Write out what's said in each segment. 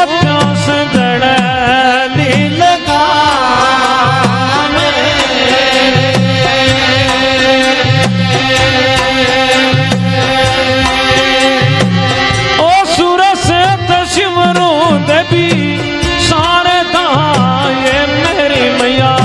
प्यास जड़ली लगा ओ सूरज से तस्वरू देवी सारे दाए मेरी मैया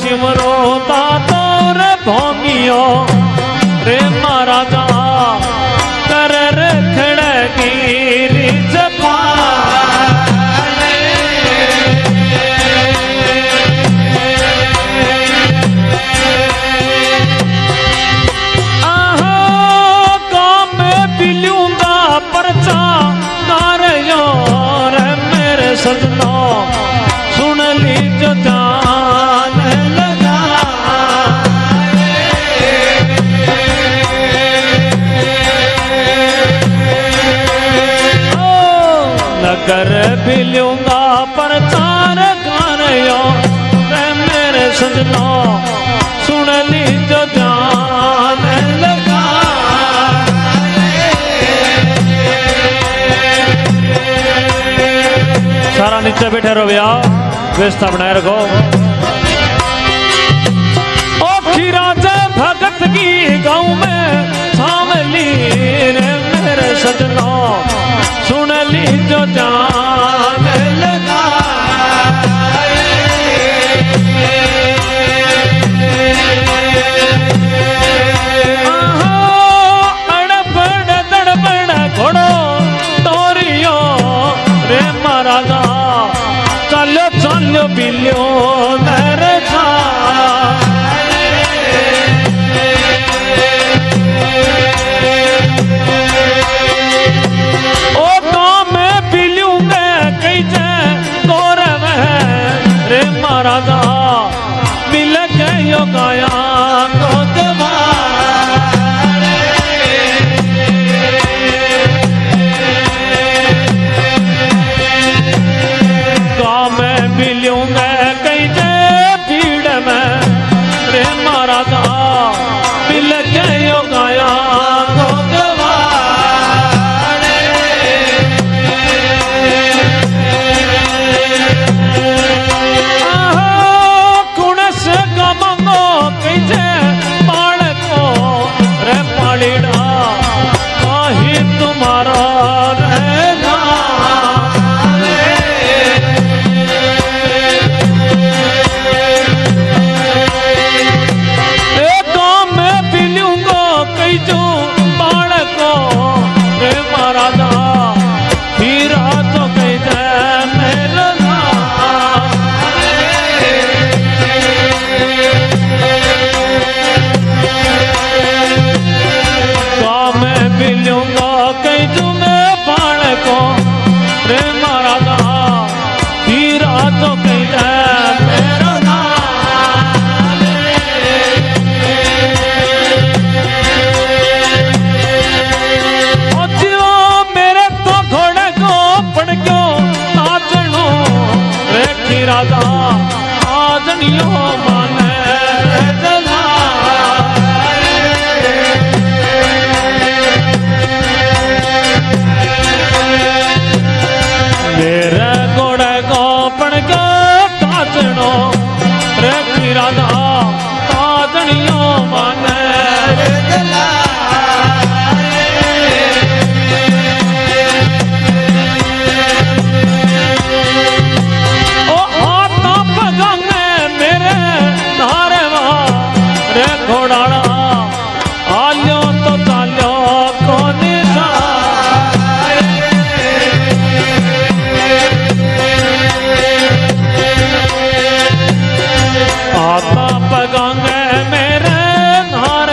सिमरो तातो रे भोंगियो रे महाराजा कर रखड़ गिरी जपा आहो गाँव में बिलूंगा परचा नारियो रे मेरे सजना सुन लीजो जान लगा नगर बिलूंगा पर चार गानियो रे मेरे सजना सुन लीजो जान लगा सारा नीचे बैठे रहो भैया व्यवस्था बनाए रखो ओ खीराजा भगत की गाँव में सावली रे मेरे सजना सुन ली जो जान लगा अड़बड़ दड़बड़ घोड़ो तोरियो रे महाराजा चलो चलो बिलियो नर छा ओ गाँव में बिलूंगा कैसे गौरव रे महाराजा मिल गयो गाया को दवा मिलूंगा कैसे भीड़ में रे महाराजा मिल गयो गाया कुण से गमंगो कैसे बाल को रे पालीड़ा कहीं तुम्हारा रहना जो बालको रे महाराजा हीरा तो कैसे मेरा गाँव में मिलूंगा कई जो मैं बालको रे महाराजा हीरा तो कैसे मेरा राजा आजनियो माने जला मेरे गोड़े को पड़ के काचनो रे राजा आजनियो माने जला पगांगे मेरे नार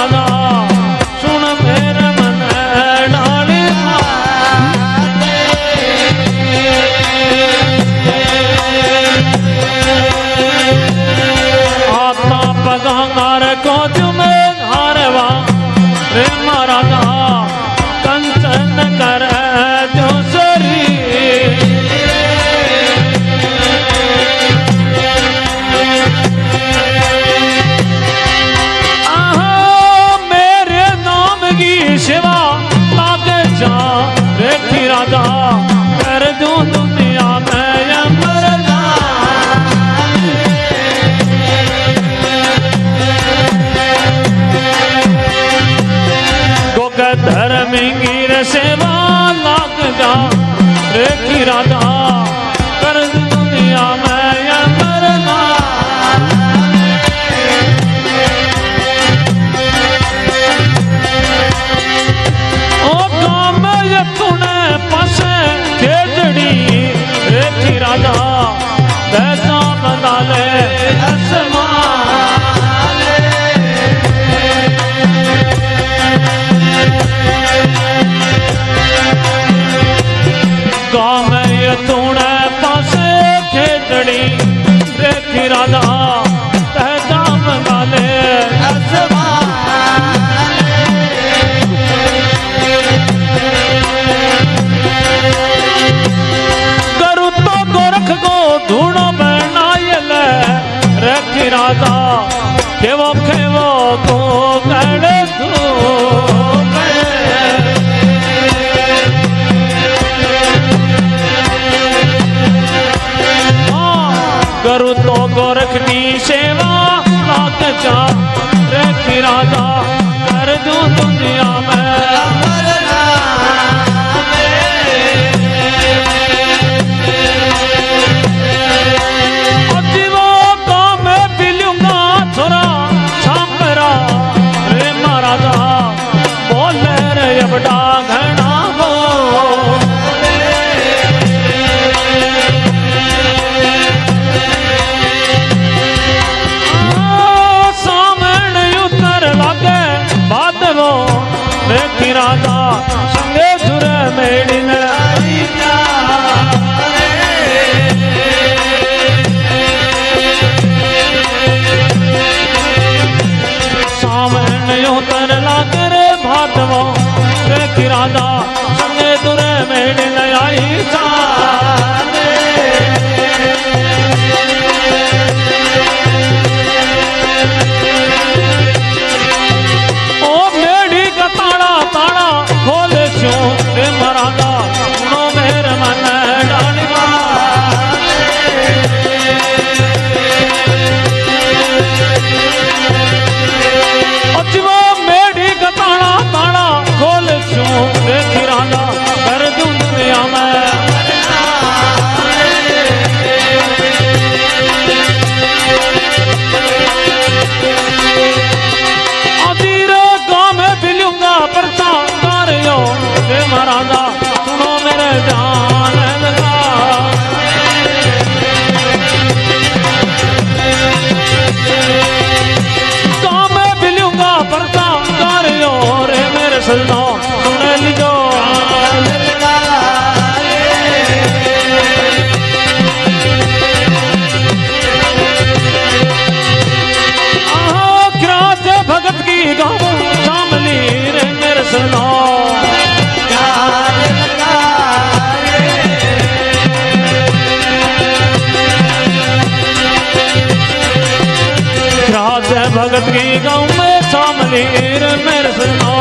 राजा सुन मेरे मन डाली आता पगार को जुमे हारवा रे महाराजा कंचन कर जो सरी शिवा लाग जा रेखी राजा कर दूं दुनिया में अमरना को धर्मगीर सेवा लाग जा रेखी राजा कर दूं दुनिया में अमरना राजा बैसा बना ले गाँव में ये तूने पासे खेतड़ी रेखी राजा बैसा बना ले धूणो बनायल रखी राजा केवो केवो को कर दो करू तो गोरख की सेवा लाग जा रखी राजा कर दूं दुनिया में राजा संगे सुर मेड़िन सावन योतर लाकर भादवो रेखी राजा संगे सुर मेड़िन आई महाराजा सुनो मेरे मन डाली अजवा मेढ़ी का ताड़ा ताड़ा खोल छू देखी राजा कर दूं दुनिया में अधीरे गाँव में बिलूंगा परसा तारियो महाराजा सुनो मेरे जान लगा गाँव में बिलूंगा परता कार्यो रे मेरे सजना सुन लीजो क्रास भगत की गाँव शामली रे मेरे सजना भगत की गाँव में शामली मेरे सुनो